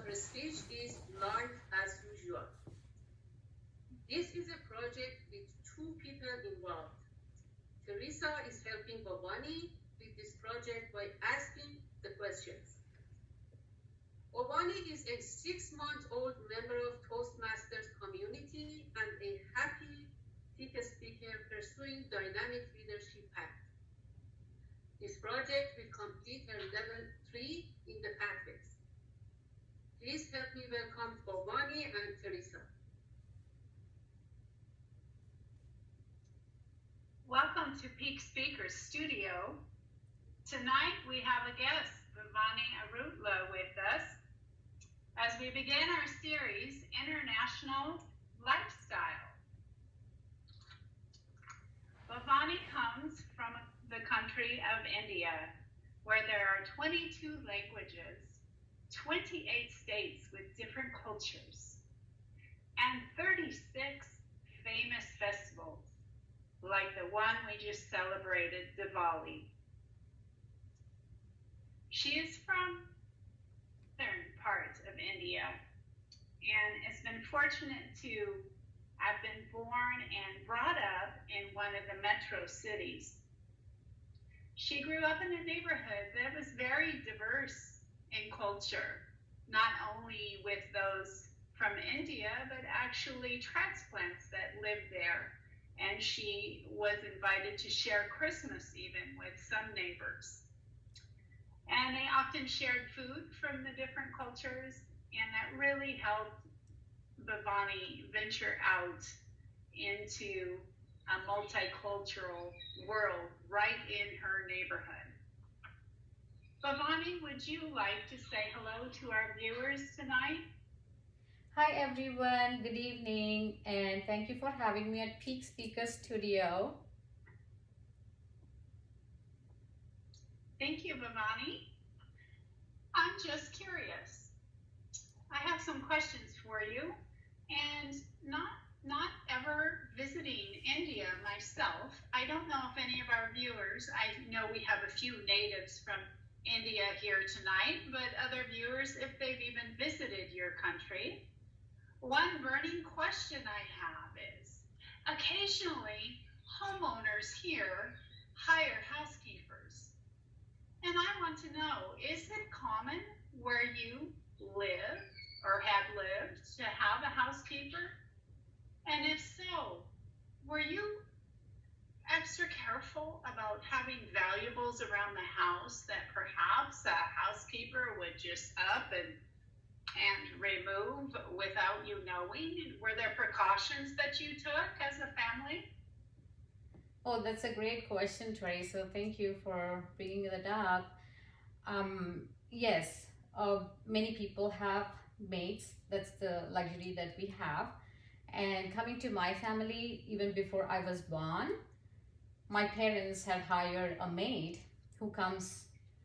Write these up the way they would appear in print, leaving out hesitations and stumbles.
Her speech is Life as Usual. This is a project with two people involved. Teresa is helping Bhavani with this project by asking the questions. Bhavani is a 6-month-old member of Toastmasters community and a happy TEEK speaker pursuing dynamic leadership path. This project will complete her level 3 in the pathways. Please help me welcome Bhavani and Teresa. Welcome to Peak Speakers Studio. Tonight we have a guest, Bhavani Arutla, with us as we begin our series, International Lifestyle. Bhavani comes from the country of India, where there are 22 languages, 28 states with different cultures, and 36 famous festivals, like the one we just celebrated, Diwali. She is from the southern part of India and has been fortunate to have been born and brought up in one of the metro cities. She grew up in a neighborhood that was very diverse in culture, not only with those from India, but actually transplants that lived there. And she was invited to share Christmas even with some neighbors. And they often shared food from the different cultures, and that really helped Bhavani venture out into a multicultural world right in her neighborhood. Bhavani, would you like to say hello to our viewers tonight? Hi everyone, good evening, and thank you for having me at Peak Speaker Studio. Thank you, Bhavani. I'm just curious. I have some questions for you, and not ever visiting India myself. I don't know if any of our viewers, I know we have a few natives from India here tonight, but other viewers, if they've even visited your country. One burning question I have is, occasionally homeowners here hire housekeepers. And I want to know, is it common where you live or have lived to have a housekeeper? And if so, were you extra careful about having valuables around the house that perhaps a housekeeper would just up and remove without you knowing? Were there precautions that you took as a family? Oh, that's a great question, Teresa. Thank you for bringing that up. Yes, many people have maids. That's the luxury that we have. And coming to my family, even before I was born, my parents had hired a maid who comes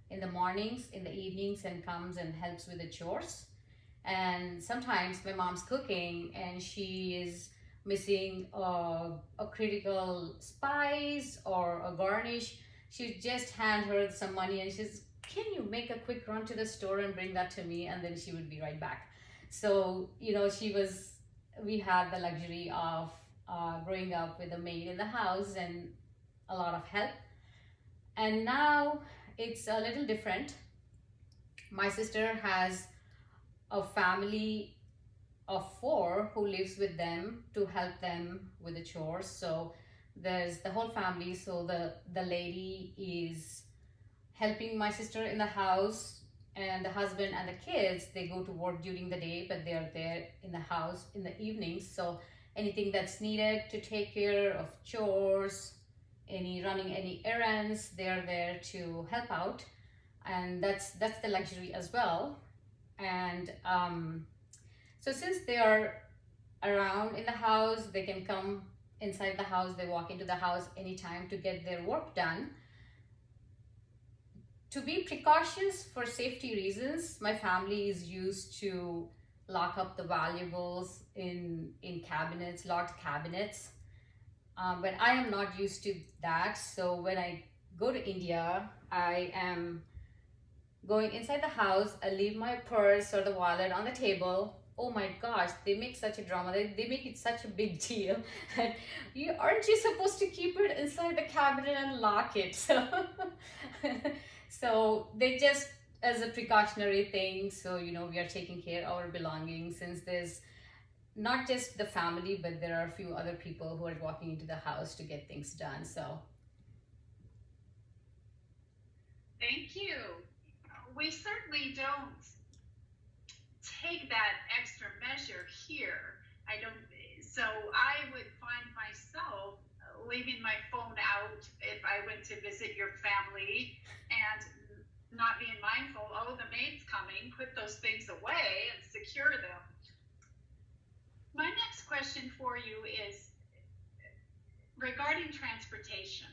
in the mornings, in the evenings, and comes and helps with the chores. And sometimes my mom's cooking and she is missing a critical spice or a garnish. She just hand her some money and she's, can you make a quick run to the store and bring that to me? And then she would be right back. So, we had the luxury of growing up with a maid in the house and a lot of help. And now it's a little different. My sister has a family of 4 who lives with them to help them with the chores. So there's the whole family. So the lady is helping my sister in the house, and the husband and the kids, they go to work during the day, but they are there in the house in the evenings. So anything that's needed to take care of chores, running any errands, they're there to help out. And that's the luxury as well. And so since they are around in the house, they can come inside the house, they walk into the house anytime to get their work done. To be precautious for safety reasons, my family is used to lock up the valuables in cabinets, locked cabinets. But I am not used to that. So when I go to India, I am Going inside the house, I leave my purse or the wallet on the table. Oh my gosh, they make such a drama. They make it such a big deal. And you aren't you supposed to keep it inside the cabinet and lock it? So, so they just as a precautionary thing. So we are taking care of our belongings since there's not just the family, but there are a few other people who are walking into the house to get things done. So Thank you. We certainly don't take that extra measure here. I don't. So I would find myself leaving my phone out if I went to visit your family and not being mindful. Oh, the maid's coming. Put those things away and secure them. My next question for you is regarding transportation.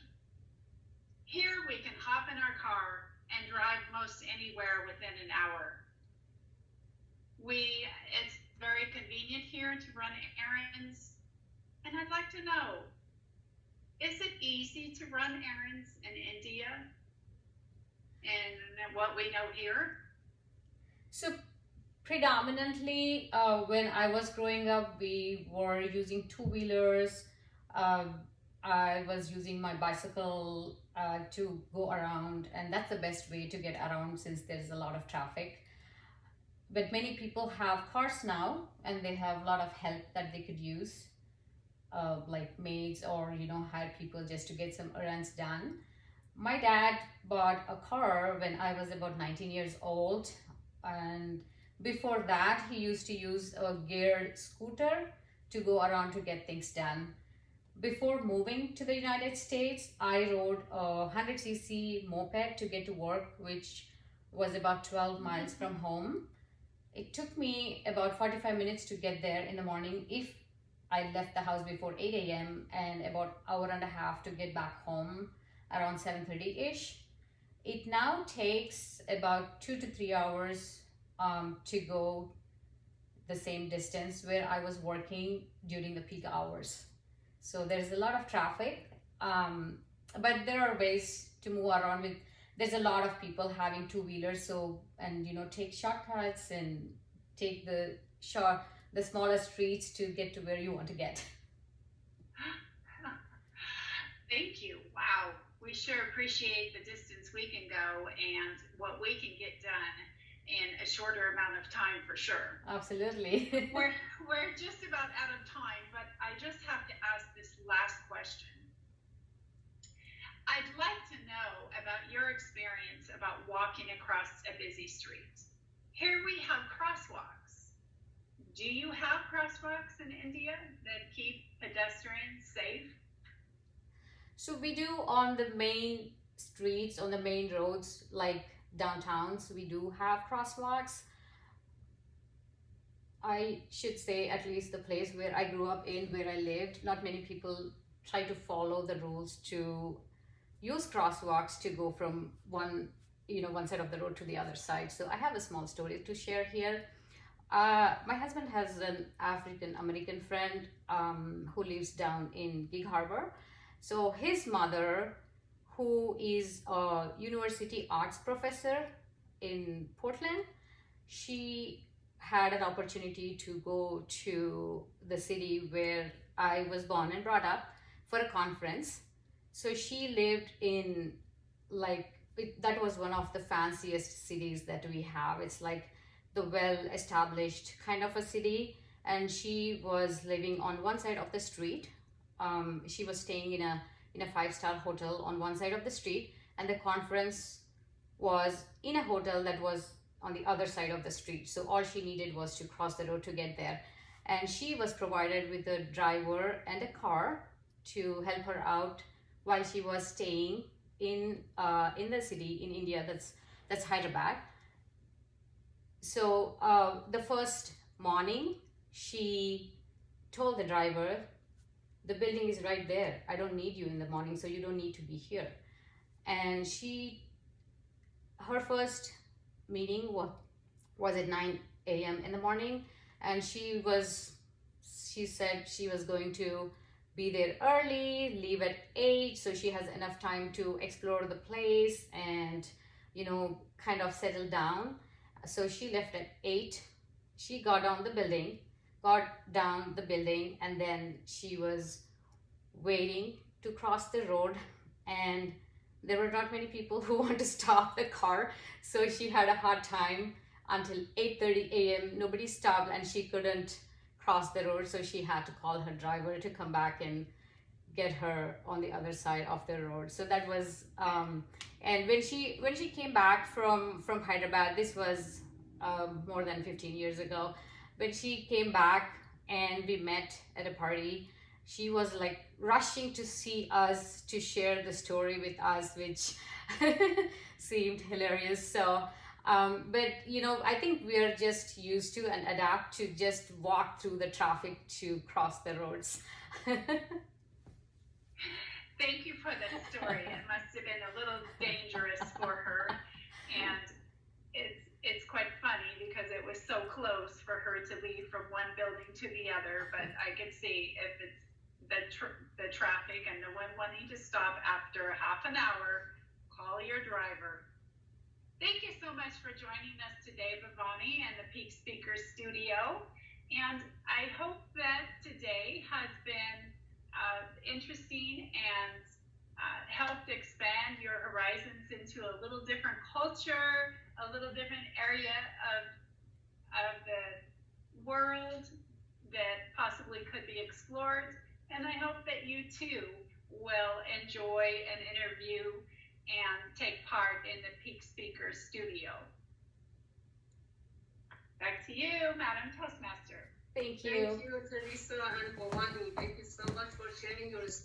Here we can hop in our car and drive most anywhere within an hour. It's very convenient here to run errands. And I'd like to know, is it easy to run errands in India and what we know here? So predominantly, when I was growing up, we were using two-wheelers. I was using my bicycle to go around, and that's the best way to get around since there's a lot of traffic. But many people have cars now, and they have a lot of help that they could use, like maids or hire people just to get some errands done. My dad bought a car when I was about 19 years old, and before that, he used to use a geared scooter to go around to get things done. Before moving to the United States, I rode a 100cc moped to get to work, which was about 12 miles from home. It took me about 45 minutes to get there in the morning if I left the house before 8 a.m. and about an hour and a half to get back home around 7:30-ish. It now takes about 2 to 3 hours to go the same distance where I was working during the peak hours. So there's a lot of traffic, but there are ways to move around with. There's a lot of people having two-wheelers, and take shortcuts and take the smaller streets to get to where you want to get. Thank you. Wow. We sure appreciate the distance we can go and what we can get done in a shorter amount of time for sure. Absolutely. We're just about out of time, but I just have to ask this last question. I'd like to know about your experience about walking across a busy street. Here we have crosswalks. Do you have crosswalks in India that keep pedestrians safe? So we do on the main streets, on the main roads, like downtowns, we do have crosswalks. I should say, at least the place where I grew up in, where I lived, not many people try to follow the rules to use crosswalks to go from one side of the road to the other side. So I have a small story to share here. My husband has an African American friend who lives down in Gig Harbor. So his mother, who is a university arts professor in Portland, she had an opportunity to go to the city where I was born and brought up for a conference. So she lived in that was one of the fanciest cities that we have. It's like the well-established kind of a city, and she was living on one side of the street. She was staying in a 5-star hotel on one side of the street, and the conference was in a hotel that was on the other side of the street. So all she needed was to cross the road to get there, and she was provided with a driver and a car to help her out while she was staying in the city in India. That's Hyderabad. So the first morning, she told the driver, the building is right there. I don't need you in the morning, so you don't need to be here. And her first meeting was at 9 a.m. in the morning, and she said she was going to be there early, leave at 8, so she has enough time to explore the place and kind of settle down. So she left at 8. She got down the building, and then she was waiting to cross the road, and there were not many people who want to stop the car, so she had a hard time until 8:30 a.m. Nobody stopped, and she couldn't cross the road, so she had to call her driver to come back and get her on the other side of the road. So that was and when she came back from Hyderabad, this was more than 15 years ago. When she came back and we met at a party, she was like rushing to see us, to share the story with us, which seemed hilarious. So but I think we are just used to and adapt to just walk through the traffic to cross the roads. Thank you for that story. It must have been a little dangerous for her, and it's quite funny because it was so close for her to leave from one building to the other. But I could see if it's the traffic and no one wanting to stop after half an hour, call your driver. Thank you so much for joining us today, Bhavani, and the Peak Speakers Studio. And I hope that today has been interesting and helped expand your horizons into a little different culture, a little different area of the world that possibly could be explored. And I hope that you too will enjoy an interview and take part in the Peak Speakers Studio. Back to you, Madam Toastmaster. Thank you. Thank you, Teresa and Bhavani. Thank you so much for sharing your story.